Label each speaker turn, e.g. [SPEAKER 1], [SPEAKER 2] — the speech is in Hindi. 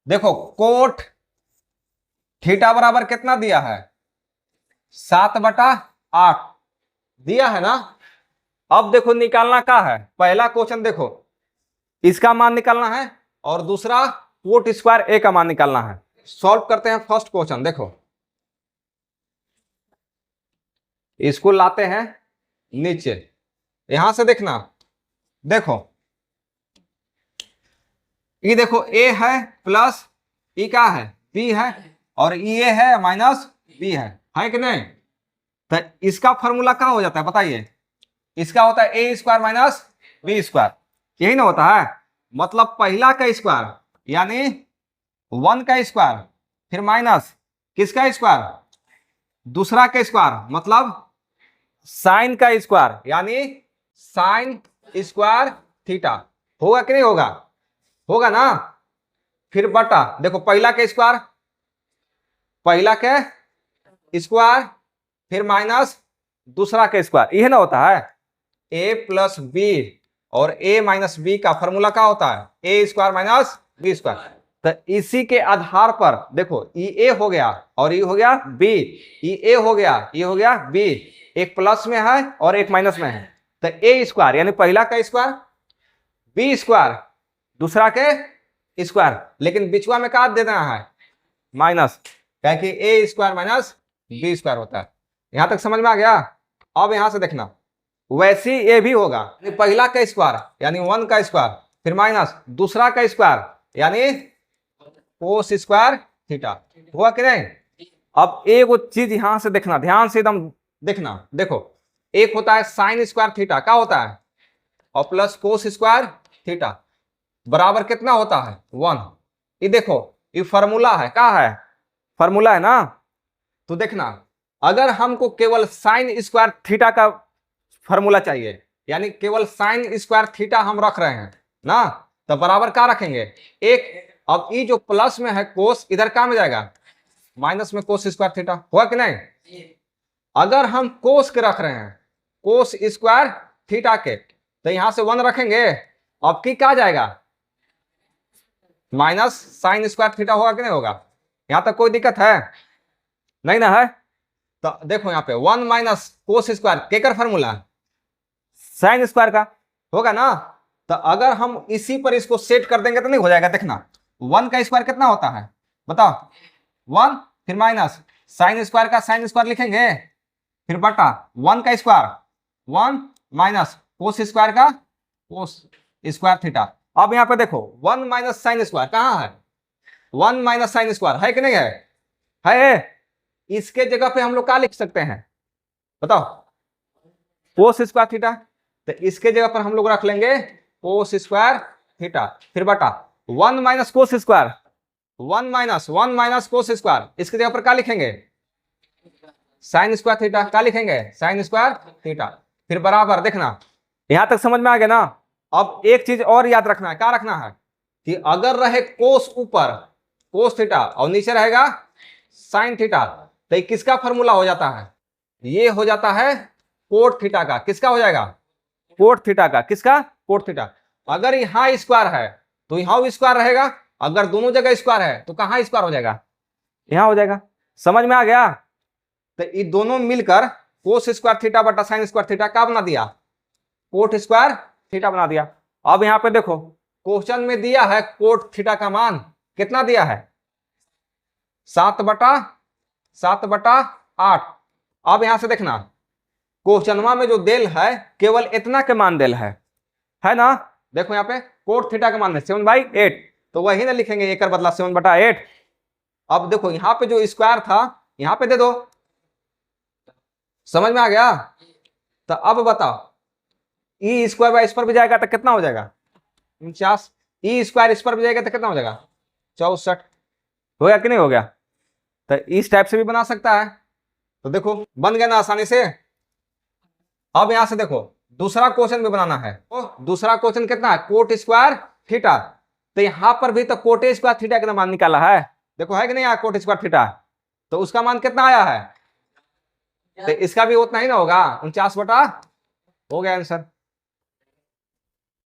[SPEAKER 1] देखो कोट थीटा बराबर कितना दिया है, 7/8 दिया है ना। अब देखो निकालना क्या है, पहला क्वेश्चन देखो इसका मान निकालना है और दूसरा कोट स्क्वायर ए का मान निकालना है। सॉल्व करते हैं फर्स्ट क्वेश्चन। देखो इसको लाते हैं नीचे, यहां से देखना, देखो ये देखो ए है प्लस ई का है बी है और ये है माइनस बी है कि नहीं। तो इसका फॉर्मूला क्या हो जाता है बताइए, इसका होता है ए स्क्वायर माइनस बी स्क्वायर, यही ना होता है। मतलब पहला का स्क्वायर यानी 1 का स्क्वायर फिर माइनस किसका स्क्वायर, दूसरा का स्क्वायर मतलब साइन का स्क्वायर यानी साइन स्क्वायर थीटा। होगा कि नहीं होगा, होगा ना। फिर बटा देखो पहला के स्क्वायर, पहला के स्क्वायर फिर माइनस दूसरा के स्क्वायर, यह ना होता है। ए प्लस बी और ए माइनस बी का फॉर्मूला क्या होता है, ए स्क्वायर माइनस बी स्क्वायर। तो इसी के आधार पर देखो ई ए हो गया और ये हो गया बी, ई ए हो गया ये हो गया बी, एक प्लस में है और एक माइनस में है। तो ए स्क्वायर यानी पहला का स्क्वायर बी स्क्वायर दूसरा के स्क्वायर, लेकिन बिचवा में क्या दे देना है माइनस, क्या कि ए स्क्वायर माइनस बी स्क्वायर होता है। यहां तक समझ में आ गया। अब यहां से देखना वैसे ये भी होगा, पहला का स्क्वायर यानी 1 का स्क्वायर फिर माइनस दूसरा का स्क्वायर यानी कोस स्क्वायर थीटा, हुआ कि नहीं। अब एक चीज यहां से देखना, ध्यान से एकदम देखना, देखो एक होता है साइन स्क्वायर थीटा, क्या होता है, और प्लस कोस स्क्वायर थीटा बराबर कितना होता है 1। ये देखो ये फॉर्मूला है, क्या है फॉर्मूला है ना। तो देखना अगर हमको केवल साइन स्क्वायर थीटा का फॉर्मूला चाहिए यानी केवल साइन स्क्वायर थीटा हम रख रहे हैं ना, तो बराबर क्या रखेंगे एक। अब ये जो प्लस में है कोस इधर कहाँ में जाएगा माइनस में कोस स्क्वायर थीटा, हुआ कि नहीं। अगर हम कोस के रख रहे हैं कोस स्क्वायर थीटा के तो यहां से 1 रखेंगे, अब की क्या जाएगा माइनस साइन स्क्वायर थीटा, होगा कि नहीं होगा। यहां तक कोई दिक्कत है नहीं ना है। तो देखो यहाँ पे 1 माइनस कोस स्क्वायर केकर फॉर्मूला साइन स्क्वायर का, होगा ना। तो अगर हम इसी पर इसको सेट कर देंगे तो नहीं हो जाएगा। देखना 1 का स्क्वायर कितना होता है बताओ, 1 फिर माइनस साइन स्क्वायर का साइन स्क्वायर लिखेंगे फिर बटा 1 का स्क्वायर 1 माइनस कोस स्क्वायर का कोस स्क्वायर थीटा। अब यहाँ पे देखो 1 माइनस साइन स्क्वायर कहाँ है, 1 माइनस साइन स्क्वायर है कि नहीं है। इसके जगह पे हम लोग क्या लिख सकते हैं बताओ, कोस स्क्वायर थीटा। तो इसके जगह पर हम लोग रख लेंगे कोस स्क्वायर थीटा फिर बटा 1 minus cos square 1 minus cos square, इसके जगह पर क्या लिखेंगे साइन स्क्वायर थीटा, क्या लिखेंगे साइन स्क्वायर थीटा फिर बराबर। देखना यहां तक समझ में आ गया ना। अब एक चीज और याद रखना है, क्या रखना है कि अगर रहे कोस ऊपर कोस थीटा और नीचे रहेगा साइन थीटा, तो ये किसका फॉर्मूला हो जाता है, ये हो जाता है कोट थीटा का। किसका हो जाएगा कोट थीटा का, किसका कोट थीटा। अगर यहां स्क्वायर है तो यहां भी स्क्वायर रहेगा, अगर दोनों जगह स्क्वायर है तो कहां स्क्वायर हो जाएगा यहां हो जाएगा। समझ में आ गया। तो ये दोनों मिलकर कोस स्क्वायर थीटा बटा साइन स्क्वायर थीटा का बना दिया कोट स्क्वायर थीटा बना दिया। अब यहां पे देखो क्वेश्चन में दिया है कोट थीटा का मान कितना दिया है 7/8। अब यहां से देखना क्वेश्चन में जो देल है केवल इतना के मान देल है ना। देखो यहाँ पे कोट थीटा का मान है 7/8, तो वही ना लिखेंगे एक बदला 7/8। अब देखो यहाँ पे जो स्क्वायर था यहाँ पे दे दो, समझ में आ गया। तो अब बताओ ई स्क्वायर बाय इस पर भी जाएगा तो कितना हो जाएगा 49, ई स्क्वायर इस पर भी जाएगा तो कितना हो जाएगा 64, हो गया कि नहीं हो गया। तो इस टाइप से भी बना सकता है। तो देखो बन गया ना आसानी से। अब यहां से देखो दूसरा क्वेश्चन भी बनाना है। तो दूसरा क्वेश्चन कितना है कोट स्क्वायर थीटा, तो यहां पर भी तो कोट स्क्वायर थीटा का मान निकाला है। देखो है कि नहीं कोट स्क्वायर थीटा, तो उसका मान कितना आया है, तो इसका भी उतना ही ना होगा 49 बटा, हो गया आंसर।